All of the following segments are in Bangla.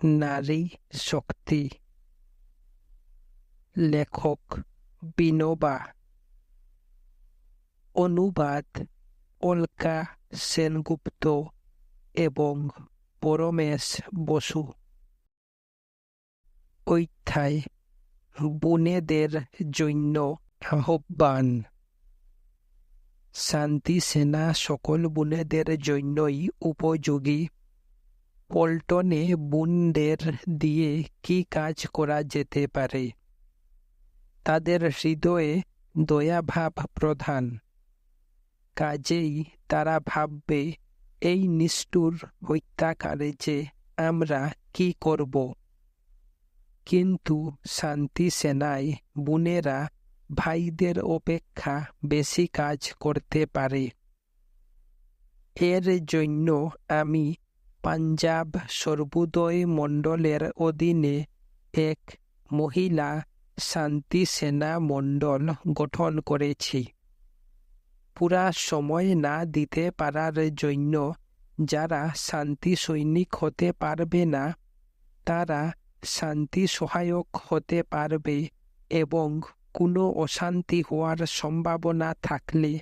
নারী শক্তি। লেখক বিনোবা। অনুবাদ অলকা সেনগুপ্ত এবং পরমেশ বসু। অধ্যায় বোনেদের জন্য আহ্বান। শান্তি সেনা সকল বোনেদের জন্যই উপযোগী। পল্টনে বোনদের দিয়ে কি কাজ করা যেতে পারে? তাদের হৃদয়ে দয়াভাব প্রধান। কাজেই তারা ভাববে এই নিষ্ঠুর হত্যাকারে যে আমরা কি করব। কিন্তু শান্তি সেনায় বোনেরা ভাইদের অপেক্ষা বেশি কাজ করতে পারে। এর জন্য আমি পাঞ্জাব সর্বোদয় মণ্ডলের অধীনে এক মহিলা শান্তি সেনা মণ্ডল গঠন করেছি। পুরা সময় না দিতে পারার জন্য যারা শান্তি সৈনিক হতে পারবে না, তারা শান্তি সহায়ক হতে পারবে এবং কোনো অশান্তি হওয়ার সম্ভাবনা থাকলে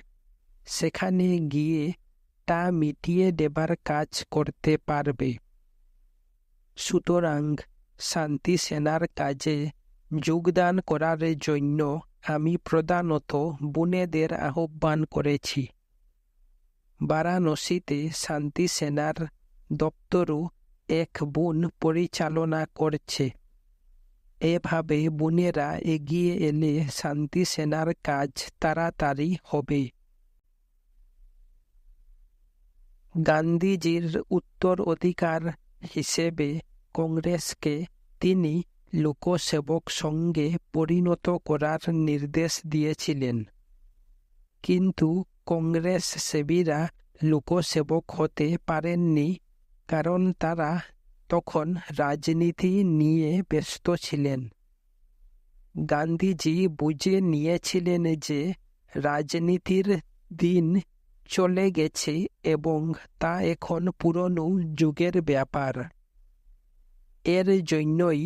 সেখানে গিয়ে তা মিটিয়ে দেবার কাজ করতে পারবে। সুতরাং শান্তি সেনার কাজে যোগদান করার জন্য আমি প্রধানত বোনেদের আহ্বান করেছি। বারাণসীতে শান্তি সেনার দপ্তরও এক বোন পরিচালনা করছে। এভাবে বোনেরা এগিয়ে এলে শান্তি সেনার কাজ তাড়াতাড়ি হবে। গান্ধীজির উত্তরাধিকার হিসেবে কংগ্রেসকে তিনি লোকসেবক সঙ্গে পরিণত করার নির্দেশ দিয়েছিলেন। কিন্তু কংগ্রেস সেবীরা লোকসেবক হতে পারেননি, কারণ তারা তখন রাজনীতি নিয়ে ব্যস্ত ছিলেন। গান্ধীজি বুঝে নিয়েছিলেন যে রাজনীতির দিন চলে গেছে এবং তা এখন পুরনো যুগের ব্যাপার। এর জন্যই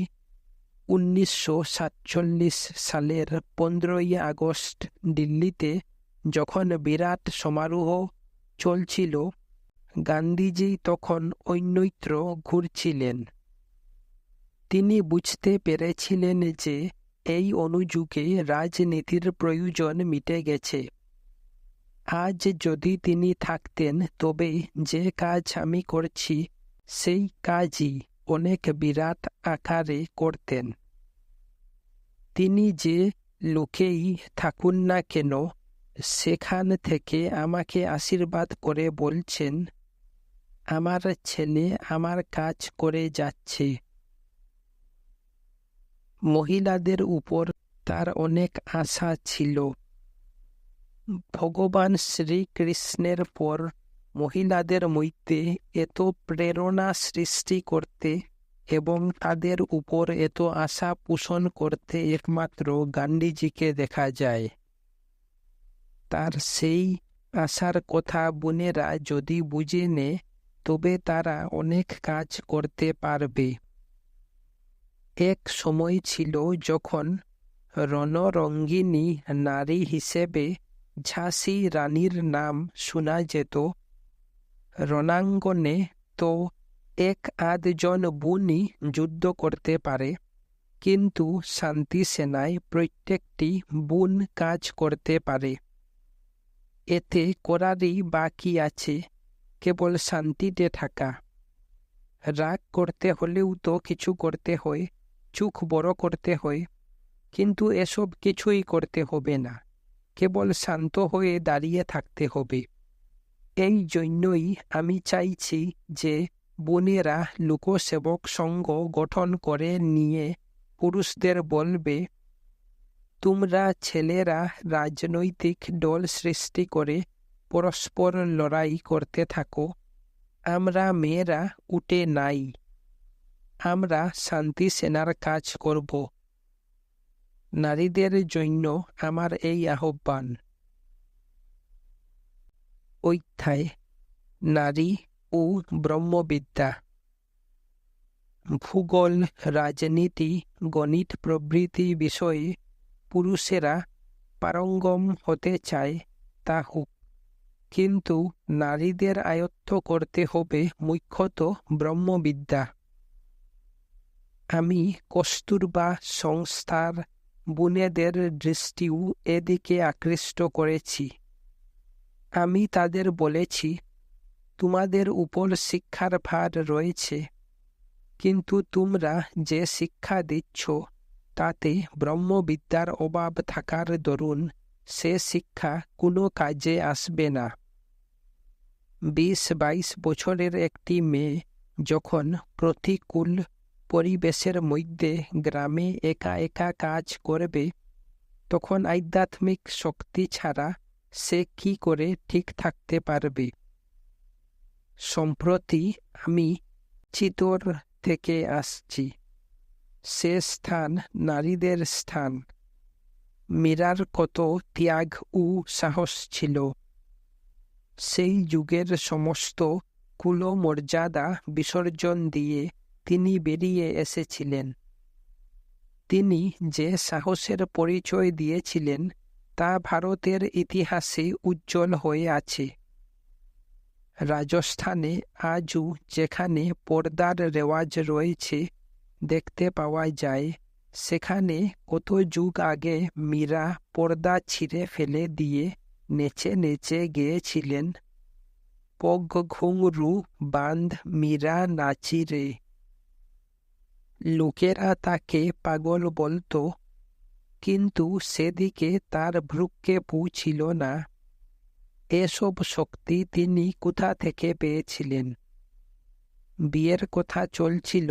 1947 সালের 15ই আগস্ট দিল্লিতে যখন বিরাট সমারোহ চলছিল, গান্ধীজি তখন অন্যত্র ঘুরছিলেন। তিনি বুঝতে পেরেছিলেন যে এই অনুযুগে রাজনীতির প্রয়োজন মিটে গেছে। আজ যদি তিনি থাকতেন, তবে যে কাজ আমি করছি সেই কাজই অনেক বিরাট আকারে করতেন। তিনি যে লোকেই থাকুন না কেন, সেখান থেকে আমাকে আশীর্বাদ করে বলছেন, আমার ছেলে আমার কাজ করে যাচ্ছে। মহিলাদের উপর তার অনেক আশা ছিল। ভগবান শ্রীকৃষ্ণের পর মহিলাদের মধ্যে এত প্রেরণা সৃষ্টি করতে এবং তাদের উপর এত আশা পোষণ করতে একমাত্র গান্ধীজিকে দেখা যায়। তার সেই আশার কথা বোনেরা যদি বুঝে নেয়, তবে তারা অনেক কাজ করতে পারবে। এক সময় ছিল যখন রণরঙ্গিনী নারী হিসেবে ঝাঁসি রানীর নাম শোনা যেত। রণাঙ্গনে তো এক আধজন বোনই যুদ্ধ করতে পারে, কিন্তু শান্তি সেনায় প্রত্যেকটি বোন কাজ করতে পারে। এতে করারই বাকি আছে কেবল শান্তিতে থাকা। রাগ করতে হলেও তো কিছু করতে হয়, চোখ বড় করতে হয়, কিন্তু এসব কিছুই করতে হবে না, কেবল শান্ত হয়ে দাঁড়িয়ে থাকতে হবে। এই জন্যই আমি চাইছি যে বোনেরা লোকসেবক সংঘ গঠন করে নিয়ে পুরুষদের বলবে, তোমরা ছেলেরা রাজনৈতিক দল সৃষ্টি করে পরস্পর লড়াই করতে থাকো, আমরা মেয়েরা উঠে নাই, আমরা শান্তি সেনার কাজ করব। নারীদের জন্য আমার এই আহ্বান। অধ্যায় নারী ও ব্রহ্মবিদ্যা। ভূগোল, রাজনীতি, গণিত প্রভৃতি বিষয়ে পুরুষেরা পারঙ্গম হতে চায় তা হোক, কিন্তু নারীদের আয়ত্ত করতে হবে মুখ্যত ব্রহ্মবিদ্যা। আমি কস্তুরবা সংস্থার বোনেদের দৃষ্টিও এদিকে আকৃষ্ট করেছি। আমি তাদের বলেছি, তোমাদের উপর শিক্ষার ভার রয়েছে, কিন্তু তোমরা যে শিক্ষা দিচ্ছ তাতে ব্রহ্মবিদ্যার অভাব থাকার দরুন সে শিক্ষা কোনো কাজে আসবে না। 20-22 বছরের একটি মেয়ে যখন প্রতিকূল পরিবেশের মধ্যে গ্রামে একা একা কাজ করবে, তখন আধ্যাত্মিক শক্তি ছাড়া সে কি করে ঠিক থাকতে পারবে? সম্প্রতি আমি চিতোর থেকে আসছি। সে স্থান নারীদের স্থান। মীরার কত ত্যাগ ও সাহস ছিল! সেই যুগের সমস্ত কুলমর্যাদা বিসর্জন দিয়ে তিনি বেরিয়ে এসেছিলেন। তিনি যে সাহসের পরিচয় দিয়েছিলেন তা ভারতের ইতিহাসে উজ্জ্বল হয়ে আছে। রাজস্থানে আজও যেখানে পর্দার রেওয়াজ রয়েছে দেখতে পাওয়া যায়, সেখানে কত যুগ আগে মীরা পর্দা ছিঁড়ে ফেলে দিয়ে নেচে নেচে গেয়েছিলেন, পগ ঘুঙরু বাঁধ মীরা নাচি রে। লোকেরা তাকে পাগল বলতো, কিন্তু সেদিকে তার ভ্রুক্ষেপও ছিল না। এসব শক্তি তিনি কোথা থেকে পেয়েছিলেন? বিয়ের কথা চলছিল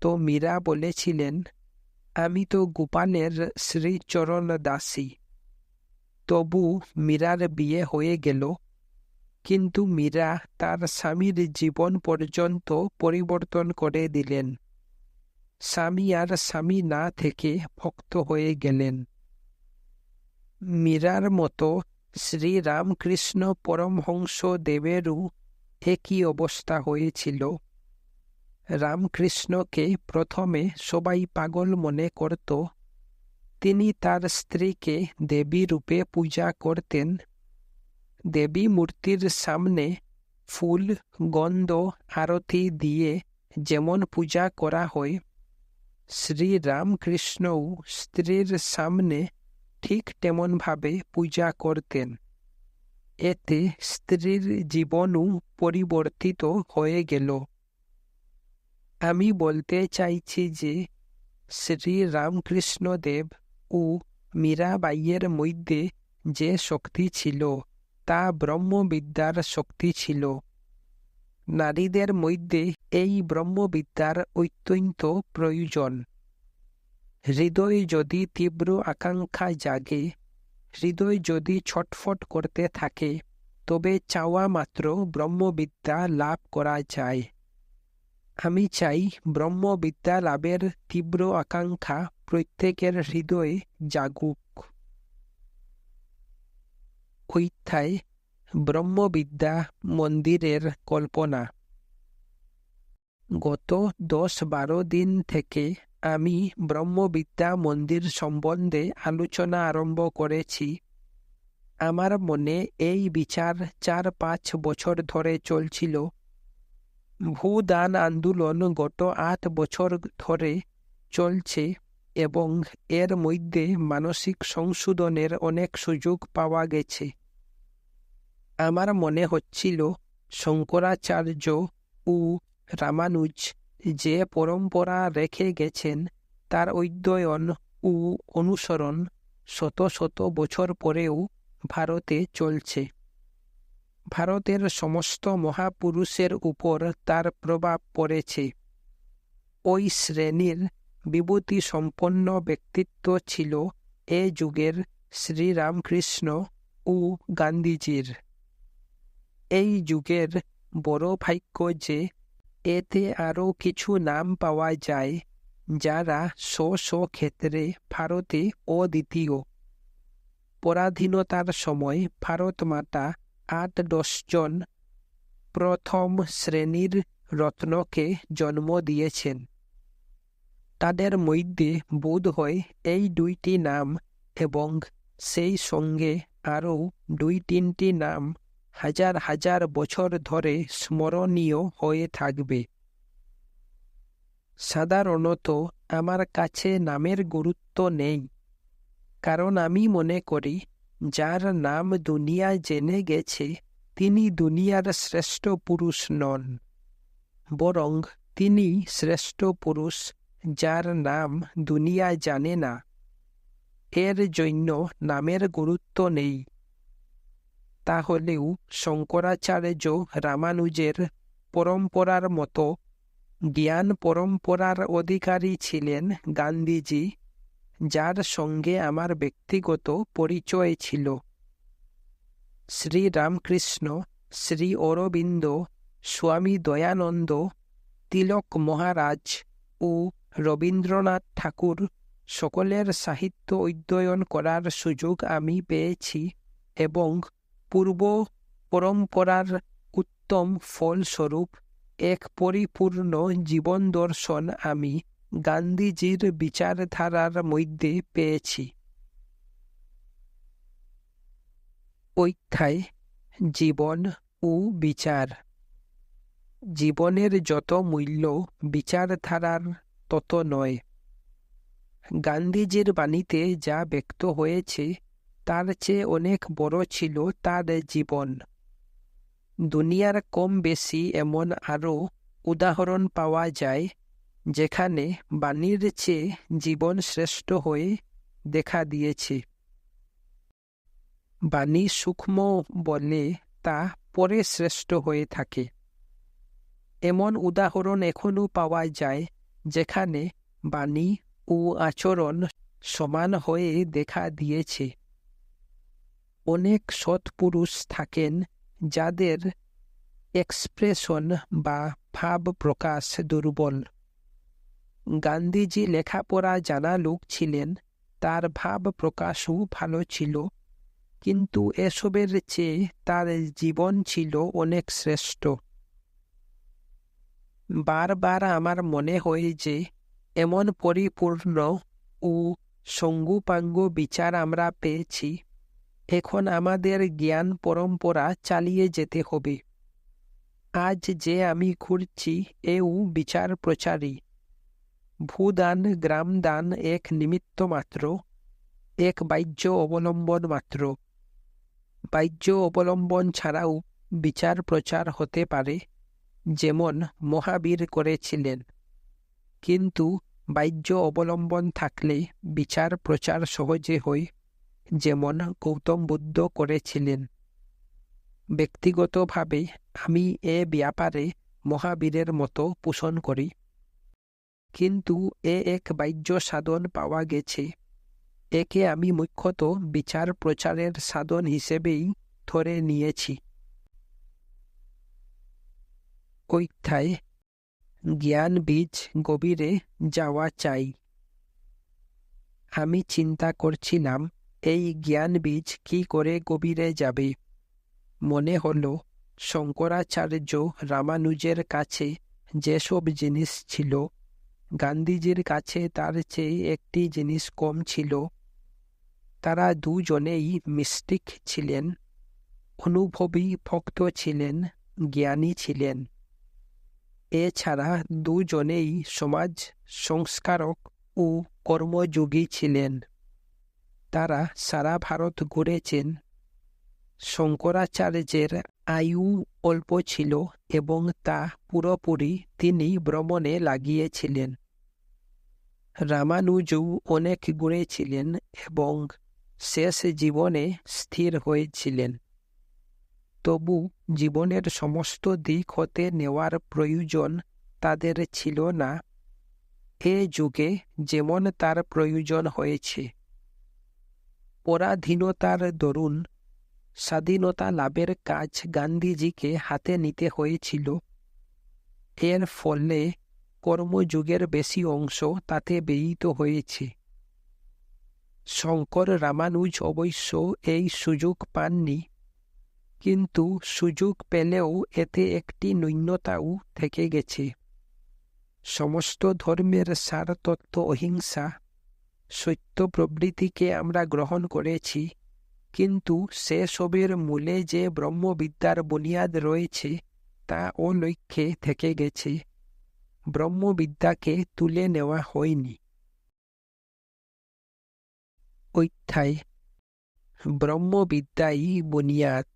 তো মীরা বলেছিলেন, আমি তো গোপালের শ্রীচরণ দাসী। তবু মীরার বিয়ে হয়ে গেল, কিন্তু মীরা তার স্বামীর জীবন পর্যন্ত পরিবর্তন করে দিলেন। স্বামী আর স্বামী না থেকে ভক্ত হয়ে গেলেন। মীরার মতো শ্রীরামকৃষ্ণ পরমহংস দেবেরও একই অবস্থা হয়েছিল। রামকৃষ্ণকে প্রথমে সবাই পাগল মনে করত। তিনি তার স্ত্রীকে দেবী রূপে পূজা করতেন। দেবী মূর্তির সামনে ফুল, গন্ধ, আরতি দিয়ে যেমন পূজা করা হয়, শ্রীরামকৃষ্ণও স্ত্রীর সামনে ঠিক তেমনভাবে পূজা করতেন। এতে স্ত্রীর জীবনও পরিবর্তিত হয়ে গেল। আমি বলতে চাইছি যে শ্রীরামকৃষ্ণদেব ও মীরাবাইয়ের মধ্যে যে শক্তি ছিল তা ব্রহ্মবিদ্যার শক্তি ছিল। নারীদের মধ্যে এই ব্রহ্মবিদ্যার অত্যন্ত প্রয়োজন। হৃদয়ে যদি তীব্র আকাঙ্ক্ষা জাগে, হৃদয় যদি ছটফট করতে থাকে, তবে চাওয়া মাত্র ব্রহ্মবিদ্যা লাভ করা যায়। আমি চাই ব্রহ্মবিদ্যা লাভের তীব্র আকাঙ্ক্ষা প্রত্যেকের হৃদয়ে জাগুক। অধ্যায় ব্রহ্মবিদ্যা মন্দিরের কল্পনা। গত 10-12 দিন থেকে আমি ব্রহ্মবিদ্যা মন্দির সম্বন্ধে আলোচনা আরম্ভ করেছি। আমার মনে এই বিচার 4-5 বছর ধরে চলছিল। ভূদান আন্দোলন গত 8 বছর ধরে চলছে এবং এর মধ্যে মানসিক সংশোধনের অনেক সুযোগ পাওয়া গেছে। আমার মনে হচ্ছিল শঙ্করাচার্য ও রামানুজ যে পরম্পরা রেখে গেছেন তার অধ্যয়ন ও অনুসরণ শত শত বছর পরেও ভারতে চলছে। ভারতের সমস্ত মহাপুরুষের উপর তার প্রভাব পড়েছে। ওই শ্রেণীর বিভূতি সম্পন্ন ব্যক্তিত্ব ছিল এ যুগের শ্রীরামকৃষ্ণ ও গান্ধীজির। এই যুগের বড় ভাগ্য যে এতে আরও কিছু নাম পাওয়া যায় যারা স্ব ক্ষেত্রে ভারতে অদ্বিতীয়। পরাধীনতার সময় ভারত মাতা 8-10 জন প্রথম শ্রেণীর রত্নকে জন্ম দিয়েছেন। তাদের মধ্যে বোধ হয় এই দুইটি নাম এবং সেই সঙ্গে আরও 2-3টি নাম হাজার হাজার বছর ধরে স্মরণীয় হয়ে থাকবে। সাধারণত আমার কাছে নামের গুরুত্ব নেই, কারণ আমি মনে করি যার নাম দুনিয়া জেনে গেছে তিনি দুনিয়ার শ্রেষ্ঠ পুরুষ নন, বরং তিনি শ্রেষ্ঠ পুরুষ যার নাম দুনিয়া জানে না। এর জন্য নামের গুরুত্ব নেই। তাহলেও শঙ্করাচার্য রামানুজের পরম্পরার মতো জ্ঞান পরম্পরার অধিকারী ছিলেন গান্ধীজি, যার সঙ্গে আমার ব্যক্তিগত পরিচয় ছিল। শ্রী রামকৃষ্ণ, শ্রী অরবিন্দ, স্বামী দয়ানন্দ, তিলক মহারাজ ও রবীন্দ্রনাথ ঠাকুর সকলের সাহিত্য অধ্যয়ন করার সুযোগ আমি পেয়েছি এবং পূর্ব পরম্পরার উত্তম ফলস্বরূপ এক পরিপূর্ণ জীবন দর্শন আমি গান্ধীজির বিচারধারার মধ্যে পেয়েছি। অধ্যায় জীবন ও বিচার। জীবনের যত মূল্য বিচারধারার তত নয়। গান্ধীজির বাণীতে যা ব্যক্ত হয়েছে তার চেয়ে অনেক বড় ছিল তার জীবন। দুনিয়ার কম বেশি এমন আরও উদাহরণ পাওয়া যায় যেখানে বাণীর চেয়ে জীবন শ্রেষ্ঠ হয়ে দেখা দিয়েছে। বাণী সূক্ষ্ম বলে তা পরে শ্রেষ্ঠ হয়ে থাকে। এমন উদাহরণ এখনও পাওয়া যায় যেখানে বাণী ও আচরণ সমান হয়ে দেখা দিয়েছে। অনেক সৎপুরুষ থাকেন যাদের এক্সপ্রেশন বা ভাব প্রকাশ দুর্বল। গান্ধীজি লেখাপড়া জানা লোক ছিলেন, তার ভাব প্রকাশও ভালো ছিল, কিন্তু এসবের চেয়ে তার জীবন ছিল অনেক শ্রেষ্ঠ। বারবার আমার মনে হয় যে এমন পরিপূর্ণ ও সঙ্গুপাঙ্গ বিচার আমরা পেয়েছি, এখন আমাদের জ্ঞান পরম্পরা চালিয়ে যেতে হবে। আজ যে আমি ঘুরছি এও বিচার প্রচারী। ভূদান গ্রামদান এক নিমিত্ত মাত্র, এক বাহ্য অবলম্বন মাত্র। বাহ্য অবলম্বন ছাড়াও বিচার প্রচার হতে পারে, যেমন মহাবীর করেছিলেন, কিন্তু বাহ্য অবলম্বন থাকলে বিচার প্রচার সহজে হয়, যেমন গৌতম বুদ্ধ করেছিলেন। ব্যক্তিগতভাবে আমি এ ব্যাপারে মহাবীরের মতো পোষণ করি, কিন্তু এক বাহ্য সাধন পাওয়া গেছে, একে আমি মুখ্যত বিচার প্রচারের সাধন হিসেবেই ধরে নিয়েছি। অধ্যায় জ্ঞান বীজ গভীরে যাওয়া চাই। আমি চিন্তা করছিলাম এই জ্ঞান বীজ কি করে গভীরে যাবে। মনে হলো শঙ্করাচার্য রামানুজের কাছে যেসব জিনিস ছিল, গান্ধীজির কাছে তার চেয়ে একটি জিনিস কম ছিল। তারা দুজনেই মিস্টিক ছিলেন, অনুভবী ভক্ত ছিলেন, জ্ঞানী ছিলেন। এছাড়া দুজনেই সমাজ সংস্কারক ও কর্মযোগী ছিলেন। তারা সারা ভারত ঘুরেছেন। শঙ্করাচার্যের আয়ু অল্প ছিল এবং তা পুরোপুরি তিনি ভ্রমণে লাগিয়েছিলেন। রামানুজও অনেক ঘুরেছিলেন এবং শেষ জীবনে স্থির হয়েছিলেন। তবু জীবনের সমস্ত দিক হতে নেওয়ার প্রয়োজন তাদের ছিল না, এ যুগে যেমন তার প্রয়োজন হয়েছে। পরাধীনতার দরুন স্বাধীনতা লাভের কাজ গান্ধীজিকে হাতে নিতে হয়েছিল। এর ফলে কর্মযুগের বেশি অংশ তাতে ব্যয়িত হয়েছে। শঙ্কর রামানুজ অবশ্য এই সুযোগ পাননি, কিন্তু সুযোগ পেলেও এতে একটি ন্যূনতাও থেকে গেছে। সমস্ত ধর্মের সার তত্ত্ব অহিংসা, সত্য প্রবৃত্তিকে আমরা গ্রহণ করেছি, কিন্তু সেসবের মূলে যে ব্রহ্মবিদ্যার বুনিয়াদ রয়েছে তা অলক্ষ্যে থেকে গেছে। ব্রহ্মবিদ্যাকে তুলে নেওয়া হয়নি। অধ্যায় ব্রহ্মবিদ্যাই বুনিয়াদ।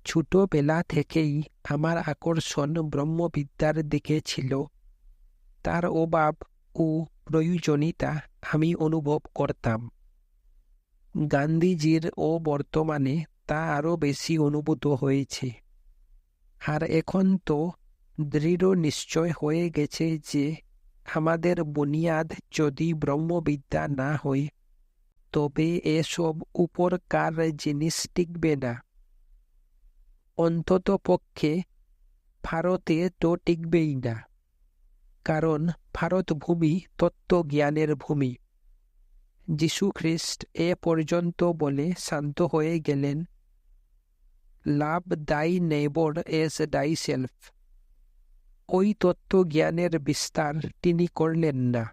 ছোটবেলা থেকেই আমার আকর্ষণ ব্রহ্মবিদ্যার দিকে ছিল। তার অভাব ও প্রয়োজনীয়তা আমি অনুভব করতাম। গান্ধীজির বর্তমানে তা আরও বেশি অনুভূত হয়েছে। আর এখন তো দৃঢ় নিশ্চয় হয়ে গেছে যে আমাদের বুনিয়াদ যদি ব্রহ্মবিদ্যা না হয়, তবে এসব উপরকার জিনিস টিকবে না। অন্তত পক্ষে ভারতে তো টিকবেই না, কারণ ভারত ভূমি তত্ত্বজ্ঞানের ভূমি। যীশুখ্রিস্ট এ পর্যন্ত বলে শান্ত হয়ে গেলেন, লাভ দাই নেইবর এজ দাই সেলফ। ওই তত্ত্বজ্ঞানের বিস্তার তিনি করলেন না।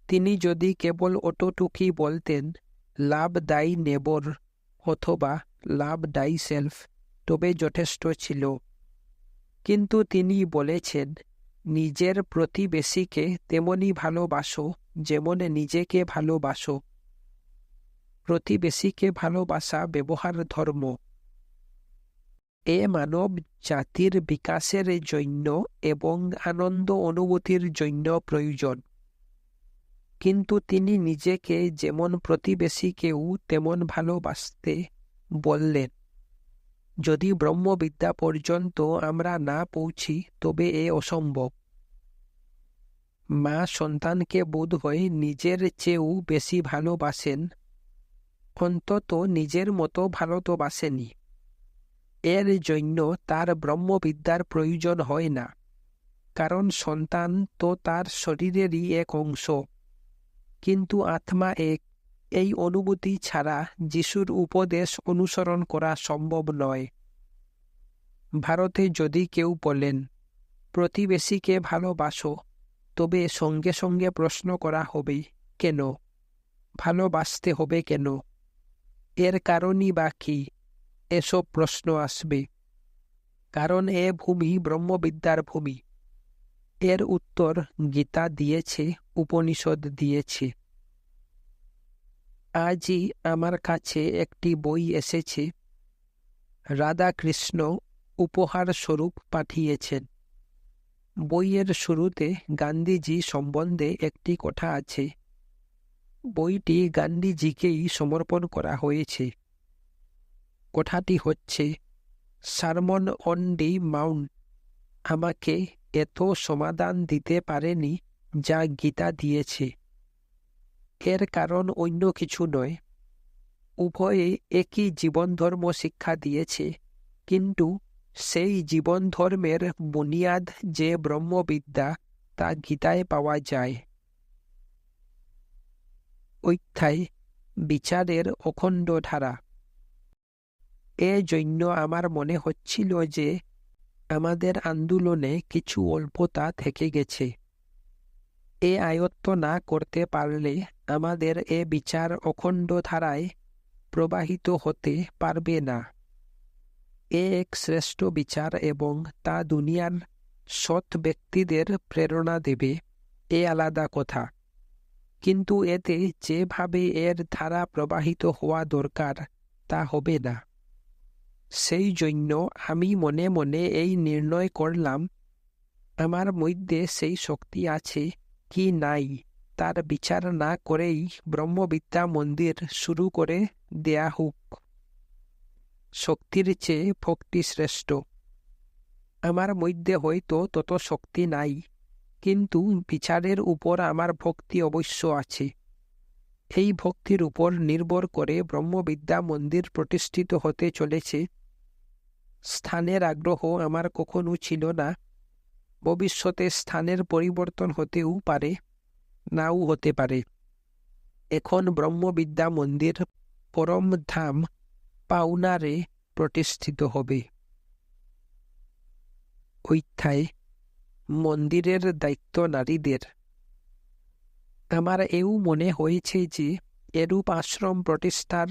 তিনি যদি কেবল অতটুকুই বলতেন, লাভ দাই নেইবর অথবা লাভ দাই সেলফ, তবে যথেষ্ট ছিল। কিন্তু তিনি বলেছেন, নিজের প্রতিবেশীকে তেমনি ভালোবাসো যেমন নিজেকে ভালোবাসো। প্রতিবেশীকে ভালোবাসা ব্যবহার ধর্ম। এ মানব জাতির বিকাশের জন্য এবং আনন্দ অনুভূতির জন্য প্রয়োজন। কিন্তু তিনি নিজেকে যেমন প্রতিবেশীকেও তেমন ভালোবাসতে বললেন। যদি ব্রহ্মবিদ্যা পর্যন্ত আমরা না পৌঁছি, তবে এ অসম্ভব। মা সন্তানকে বোধ হয় নিজের চেয়েও বেশি ভালোবাসেন, অন্তত নিজের মতো ভালো তো বাসেনি। এর জন্য তার ব্রহ্মবিদ্যার প্রয়োজন হয় না, কারণ সন্তান তো তার শরীরেরই এক অংশ, কিন্তু আত্মা এক। এই অনুভূতি ছাড়া যিশুর উপদেশ অনুসরণ করা সম্ভব নয়। ভারতে যদি কেউ বলেন, প্রতিবেশীকে ভালোবাসো, তবে সঙ্গে সঙ্গে প্রশ্ন করা হবে, কেন? ভালোবাসতে হবে কেন? এর কারণই বা কি? এসব প্রশ্ন আসবে। কারণ এ ভূমি ব্রহ্মবিদ্যার ভূমি। এর উত্তর গীতা দিয়েছে, উপনিষদ দিয়েছে। আজই আমার কাছে একটি বই এসেছে, রাধাকৃষ্ণ উপহার স্বরূপ পাঠিয়েছেন। বইয়ের শুরুতে গান্ধীজি সম্বন্ধে একটি কথা আছে। বইটি গান্ধীজিকেই সমর্পণ করা হয়েছে। কথাটি হচ্ছে, সারমন অন দি মাউন্ট আমাকে এত সমাধান দিতে পারেনি যা গীতা দিয়েছে। এর কারণ অন্য কিছু নয়। উভয়ে একই জীবনধর্ম শিক্ষা দিয়েছে, কিন্তু সেই জীবনধর্মের বুনিয়াদ যে ব্রহ্মবিদ্যা, তা গীতায় পাওয়া যায়। অধ্যায় বিচারের অখণ্ড ধারা। এ জন্য আমার মনে হচ্ছিল যে আমাদের আন্দোলনে কিছু অল্পতা থেকে গেছে। এ আয়ত্ত না করতে পারলে আমাদের এ বিচার অখণ্ড ধারায় প্রবাহিত হতে পারবে না। এ এক শ্রেষ্ঠ বিচার এবং তা দুনিয়ার সৎ ব্যক্তিদের প্রেরণা দেবে, এ আলাদা কথা। কিন্তু এতে যেভাবে এর ধারা প্রবাহিত হওয়া দরকার তা হবে না। সেই জন্য আমি মনে মনে এই নির্ণয় করলাম, আমার মধ্যে সেই শক্তি আছে কি নাই তার বিচার না করেই ব্রহ্মবিদ্যা মন্দির শুরু করে দেয়া হোক। শক্তির চেয়ে ভক্তি শ্রেষ্ঠ। আমার মধ্যে হয়তো তত শক্তি নাই, কিন্তু বিচারের উপর আমার ভক্তি অবশ্য আছে। এই ভক্তির উপর নির্ভর করে ব্রহ্মবিদ্যা মন্দির প্রতিষ্ঠিত হতে চলেছে। স্থানের আগ্রহ আমার কখনো ছিল না। ভবিষ্যতে স্থানের পরিবর্তন হতেও পারে, নাও হতে পারে। এখন ব্রহ্মবিদ্যা মন্দির পরম ধাম পাউনারে প্রতিষ্ঠিত হবে। অধ্যায় মন্দিরের দায়িত্ব নারীদের। আমার এও মনে হয়েছে যে এরূপ আশ্রম প্রতিষ্ঠার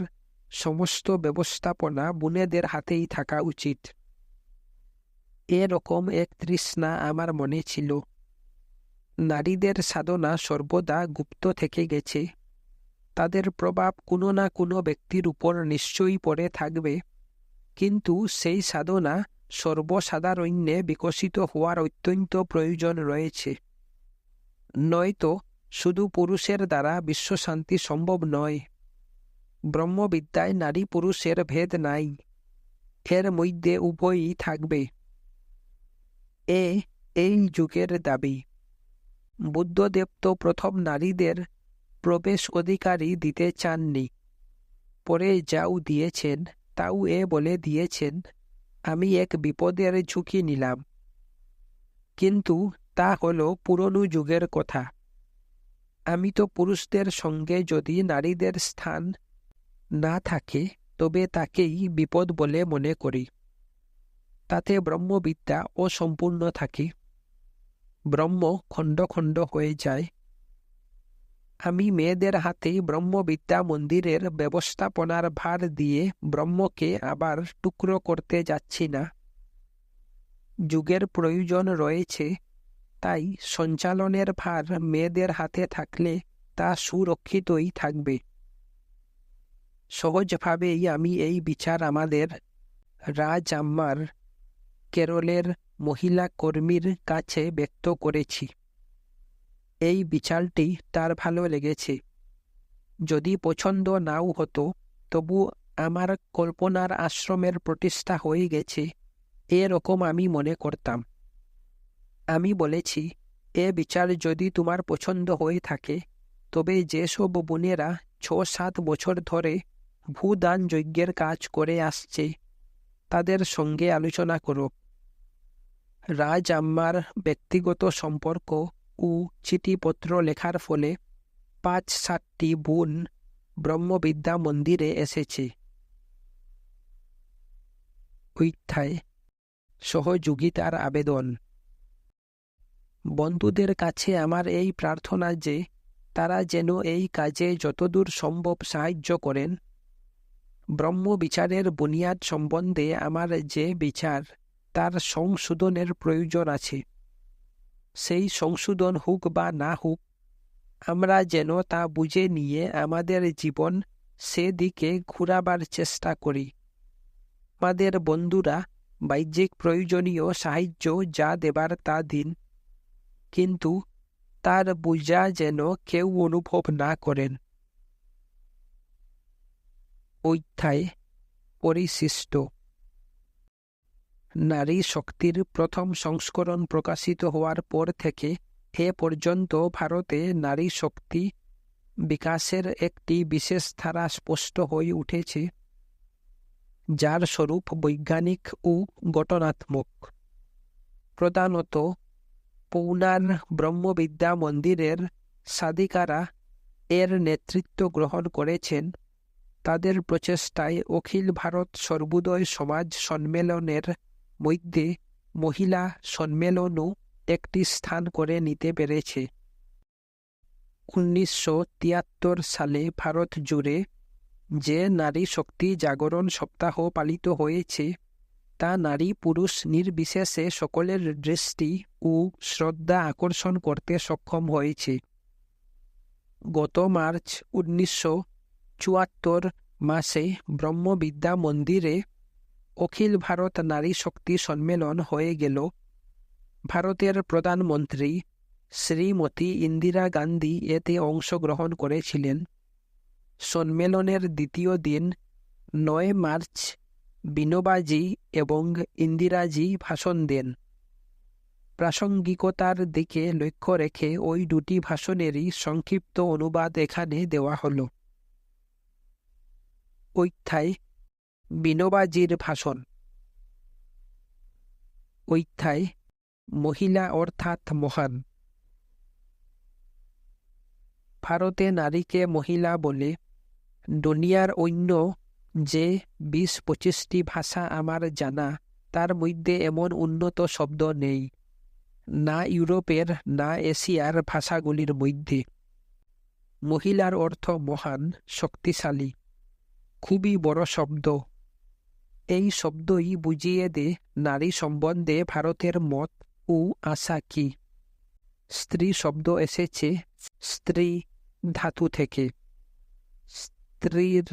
সমস্ত ব্যবস্থাপনা বোনেদের হাতেই থাকা উচিত। এরকম এক তৃষ্ণা আমার মনে ছিল। নারীদের সাধনা সর্বদা গুপ্ত থেকে গেছে। তাদের প্রভাব কোনো না কোনো ব্যক্তির উপর নিশ্চয়ই পড়ে থাকবে, কিন্তু সেই সাধনা সর্বসাধারণ্যে বিকশিত হওয়ার অত্যন্ত প্রয়োজন রয়েছে। নয়তো শুধু পুরুষের দ্বারা বিশ্বশান্তি সম্ভব নয়। ব্রহ্মবিদ্যায় নারী পুরুষের ভেদ নাই, এর মধ্যে উভয়ই থাকবে। এই যুগের দাবি। বুদ্ধদেব তো প্রথম নারীদের প্রবেশ অধিকারী দিতে চাননি, পরে যাও দিয়েছেন তাও বলে দিয়েছেন, আমি এক বিপদের ঝুঁকি নিলাম। কিন্তু তা হলো পুরনো যুগের কথা। আমি তো পুরুষদের সঙ্গে যদি নারীদের স্থান না থাকে তবে তাকেই বিপদ বলে মনে করি। তাতে ব্রহ্মবিদ্যা অসম্পূর্ণ থাকে, ব্রহ্ম খণ্ড খণ্ড হয়ে যায়। আমি মেয়েদের হাতে ব্রহ্মবিদ্যা মন্দিরের ব্যবস্থাপনার ভার দিয়ে ব্রহ্মকে আবার টুকরো করতে যাচ্ছি না। যুগের প্রয়োজন রয়েছে, তাই সঞ্চালনের ভার মেয়েদের হাতে থাকলে তা সুরক্ষিতই থাকবে। সহজভাবেই আমি এই বিচার আমাদের রাজাম্মার কেরলের মহিলা কর্মীর কাছে ব্যক্ত করেছি। এই বিচারটি তার ভালো লেগেছে। যদি পছন্দ নাও হতো, তবু আমার কল্পনার আশ্রমের প্রতিষ্ঠা হয়ে গেছে এরকম আমি মনে করতাম। আমি বলেছি, এ বিচার যদি তোমার পছন্দ হয়ে থাকে তবে যেসব বোনেরা 6-7 বছর ধরে ভূদান যজ্ঞের কাজ করে আসছে তাদের সঙ্গে আলোচনা করো। রাজাম্মার ব্যক্তিগত সম্পর্ক ও চিঠিপত্র লেখার ফলে 5-7টি বোন ব্রহ্মবিদ্যা মন্দিরে এসেছে। অধ্যায় সহযোগিতার আবেদন। বন্ধুদের কাছে আমার এই প্রার্থনা যে তারা যেন এই কাজে যতদূর সম্ভব সাহায্য করেন। ব্রহ্মবিচারের বুনিয়াদ সম্বন্ধে আমার যে বিচার, তার সংশোধনের প্রয়োজন আছে। সেই সংশোধন হোক বা না হোক, আমরা যেন তা বুঝে নিয়ে আমাদের জীবন সেদিকে ঘুরাবার চেষ্টা করি। আমাদের বন্ধুরা বাহ্যিক প্রয়োজনীয় সাহায্য যা দেবার তা দিন, কিন্তু তার বোঝা যেন কেউ অনুভব না করেন। অধ্যায় পরিশিষ্ট। নারী শক্তির প্রথম সংস্করণ প্রকাশিত হওয়ার পর থেকে এ পর্যন্ত ভারতে নারী শক্তি বিকাশের একটি বিশেষ ধারা স্পষ্ট হয়ে উঠেছে, যার স্বরূপ বৈজ্ঞানিক ও ঘটনাত্মক। প্রধানত পৌনার ব্রহ্মবিদ্যা মন্দিরের সাধিকারা এর নেতৃত্ব গ্রহণ করেছেন। তাদের প্রচেষ্টায় অখিল ভারত সর্বোদয় সমাজ সম্মেলনের মধ্যে মহিলা সম্মেলনও একটি স্থান করে নিতে পেরেছে। 1973 সালে ভারত জুড়ে যে নারী শক্তি জাগরণ সপ্তাহ পালিত হয়েছে, তা নারী পুরুষ নির্বিশেষে সকলের দৃষ্টি ও শ্রদ্ধা আকর্ষণ করতে সক্ষম হয়েছে। গত মার্চ 1974 মাসে ব্রহ্মবিদ্যা মন্দিরে অখিল ভারত নারী শক্তি সম্মেলন হয়ে গেল। ভারতের প্রধানমন্ত্রী শ্রীমতী ইন্দিরা গান্ধী এতে অংশগ্রহণ করেছিলেন। সম্মেলনের দ্বিতীয় দিন 9 মার্চ বিনোবাজি এবং ইন্দিরাজি ভাষণ দেন। প্রাসঙ্গিকতার দিকে লক্ষ্য রেখে ওই দুটি ভাষণেরই সংক্ষিপ্ত অনুবাদ এখানে দেওয়া হল। অধ্যায় বিনোবাজির ভাষণ। অধ্যায় মহিলা অর্থাৎ মহান। ভারতে নারীকে মহিলা বলে দুনিয়ার অন্য যে 20-25টি ভাষা আমার জানা, তার মধ্যে এমন উন্নত শব্দ নেই। না ইউরোপের না এশিয়ার ভাষাগুলির মধ্যে। মহিলার অর্থ মহান, শক্তিশালী, খুবই বড় শব্দ। এই শব্দই বুঝিয়ে দে নারী সম্বন্ধে ভারতের মত ও আশা কি। স্ত্রী শব্দ এসেছে স্ত্রী ধাতু থেকে। স্ত্রীর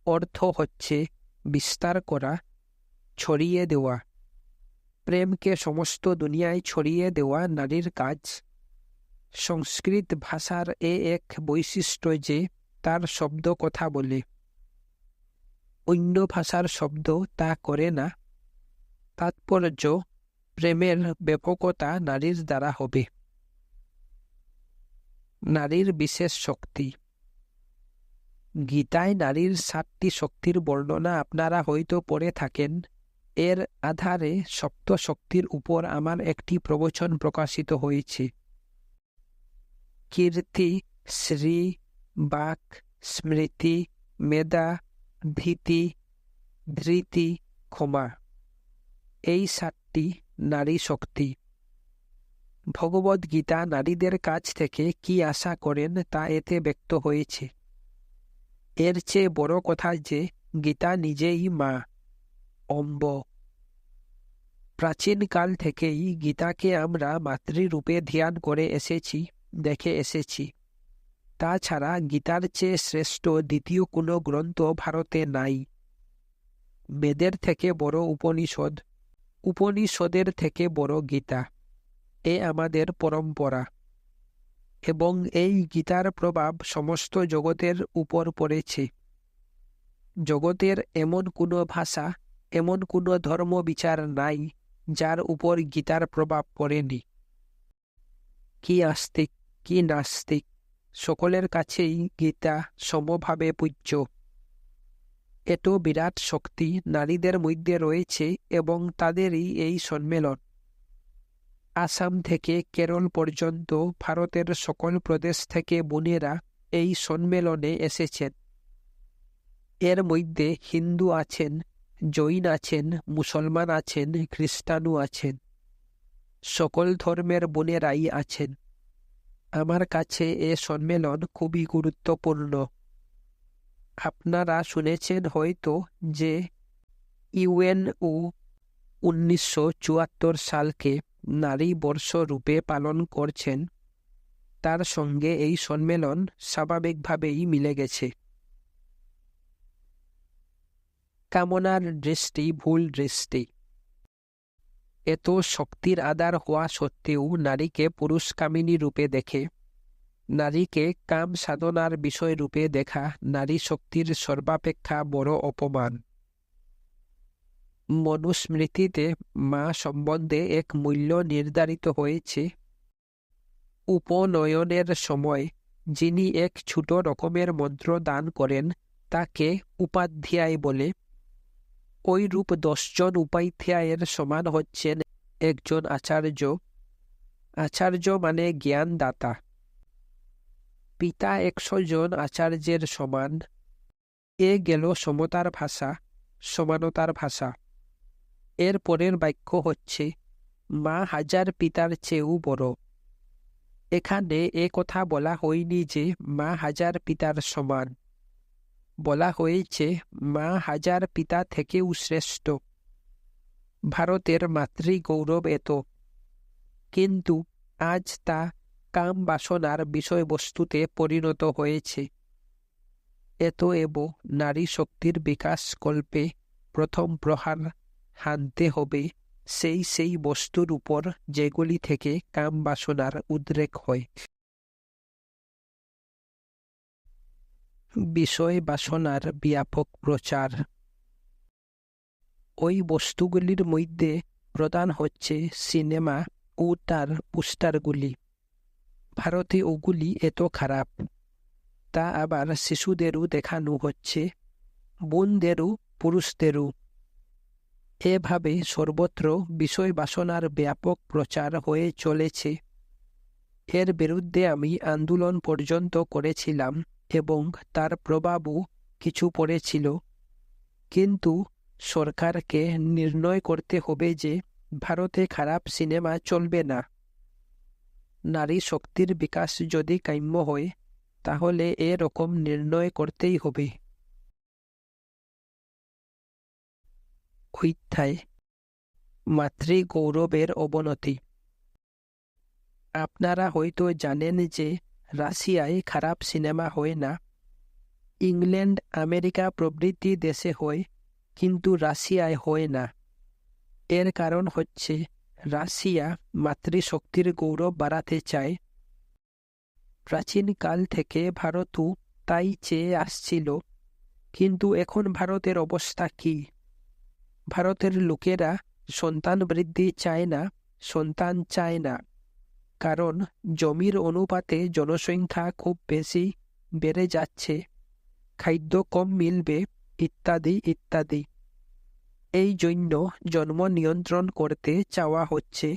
অর্থ হচ্ছে বিস্তার করা, ছড়িয়ে দেওয়া। প্রেমকে সমস্ত দুনিয়ায় ছড়িয়ে দেওয়া নারীর কাজ। সংস্কৃত ভাষার এক বৈশিষ্ট্য যে তার শব্দ কথা বলে, অন্য ভাষার শব্দ তা করে না। তাৎপর্য প্রেমের ব্যাপকতা নারীর দ্বারা হবে। নারীর বিশেষ শক্তি। গীতায় নারীর 7টি শক্তির বর্ণনা আপনারা হয়তো পড়ে থাকেন। এর আধারে সপ্ত শক্তির উপর আমার একটি প্রবচন প্রকাশিত হয়েছে। কীর্তি, শ্রী, বাক, স্মৃতি, মেধা, ধীতি, ধৃতি, ক্ষমা, এই 7টি নারী শক্তি। ভগবদ গীতা নারীদের কাছ থেকে কি আশা করেন তা এতে ব্যক্ত হয়েছে। এর চেয়ে বড় কথা যে গীতা নিজেই মা, অম্ব। প্রাচীনকাল থেকেই গীতাকে আমরা মাতৃরূপে ধ্যান করে এসেছি, দেখে এসেছি। তাছাড়া গীতার চেয়ে শ্রেষ্ঠ দ্বিতীয় কোনো গ্রন্থ ভারতে নাই। বেদের থেকে বড় উপনিষদ, উপনিষদের থেকে বড় গীতা, এ আমাদের পরম্পরা। এবং এই গীতার প্রভাব সমস্ত জগতের উপর পড়েছে। জগতের এমন কোনো ভাষা, এমন কোনো ধর্ম বিচার নাই যার উপর গীতার প্রভাব পড়েনি। কি আস্তিক, কি নাস্তিক, সকলের কাছেই গীতা সমভাবে পূজ্য। এত বিরাট শক্তি নারীদের মধ্যে রয়েছে এবং তাদেরই এই সম্মেলন। আসাম থেকে কেরল পর্যন্ত ভারতের সকল প্রদেশ থেকে বোনেরা এই সম্মেলনে এসেছেন। এর মধ্যে হিন্দু আছেন, জৈন আছেন, মুসলমান আছেন, খ্রিস্টানও আছেন। সকল ধর্মের বোনেরাই আছেন। আমার কাছে এ সম্মেলন খুবই গুরুত্বপূর্ণ। আপনারা শুনেছেন হয়তো যে ইউএনও 1974 সালকে নারী বর্ষ রূপে পালন করছেন। তার সঙ্গে এই সম্মেলন স্বাভাবিকভাবেই মিলে গেছে। কামনার দৃষ্টি ভুল দৃষ্টি। এত শক্তির আধার হওয়া সত্ত্বেও নারীকে পুরুষকামিনী রূপে দেখে, নারীকে কাম সাধনার বিষয় রূপে দেখা নারী শক্তির সর্বাপেক্ষা বড় অপমান। মনুস্মৃতিতে মা সম্বন্ধে এক মূল্য নির্ধারিত হয়েছে। উপনয়নের সময় যিনি এক ছোট রকমের মন্ত্র দান করেন তাকে উপাধ্যায় বলে। ওই রূপ 10 জন উপাধ্যায়ের সমান হচ্ছেন একজন আচার্য। আচার্য মানে জ্ঞানদাতা। পিতা 100 জন আচার্যের সমান। এ গেল সমতার ভাষা, সমানতার ভাষা। এর পরের বাক্য হচ্ছে মা 1000 পিতার চেয়েও বড়। এখানে এ কথা বলা হয়নি যে মা 1000 পিতার সমান। বলা হয়েছে মা 1000 পিতা থেকেও শ্রেষ্ঠ। ভারতের মাতৃ গৌরব এত, কিন্তু আজ তা কাম বাসনার বিষয়বস্তুতে পরিণত হয়েছে। এতএব নারী শক্তির বিকাশ কল্পে প্রথম প্রহার হানতে হবে সেই বস্তুর উপর যেগুলি থেকে কাম বাসনার উদ্রেক হয়। বিষয় বাসনার ব্যাপক প্রচার। ওই বস্তুগুলির মধ্যে প্রধান হচ্ছে সিনেমা ও তার পোস্টারগুলি। ভারতে ওগুলি এত খারাপ, তা আবার শিশুদেরও দেখানো হচ্ছে, বোনদেরও, পুরুষদেরও। এভাবে সর্বত্র বিষয় বাসনার ব্যাপক প্রচার হয়ে চলেছে। এর বিরুদ্ধে আমি আন্দোলন পর্যন্ত করেছিলাম এবং তার প্রভাবও কিছু পড়েছিল। কিন্তু সরকারকে নির্ণয় করতে হবে যে ভারতে খারাপ সিনেমা চলবে না। নারী শক্তির বিকাশ যদি কাম্য হয় তাহলে এরকম নির্ণয় করতেই হবে। অধ্যায় মাতৃগৌরবের অবনতি। আপনারা হয়তো জানেন যে রাশিয়ায় খারাপ সিনেমা হয় না। ইংল্যান্ড, আমেরিকা প্রভৃতি দেশে হয়, কিন্তু রাশিয়ায় হয় না। এর কারণ হচ্ছে রাশিয়া মাতৃশক্তির গৌরব বাড়াতে চায়। প্রাচীনকাল থেকে ভারতও তাই চেয়ে আসছিল। কিন্তু এখন ভারতের অবস্থা কি? ভারতের লোকেরা সন্তান বৃদ্ধি চায় না, সন্তান চায় না, কারণ জমির অনুপাতে জনসংখ্যা খুব বেশি বেড়ে যাচ্ছে, খাদ্য কম মিলবে, ইত্যাদি ইত্যাদি। এই জন্য জন্ম নিয়ন্ত্রণ করতে চাওয়া হচ্ছে,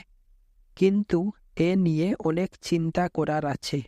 কিন্তু এ নিয়ে অনেক চিন্তা করার আছে।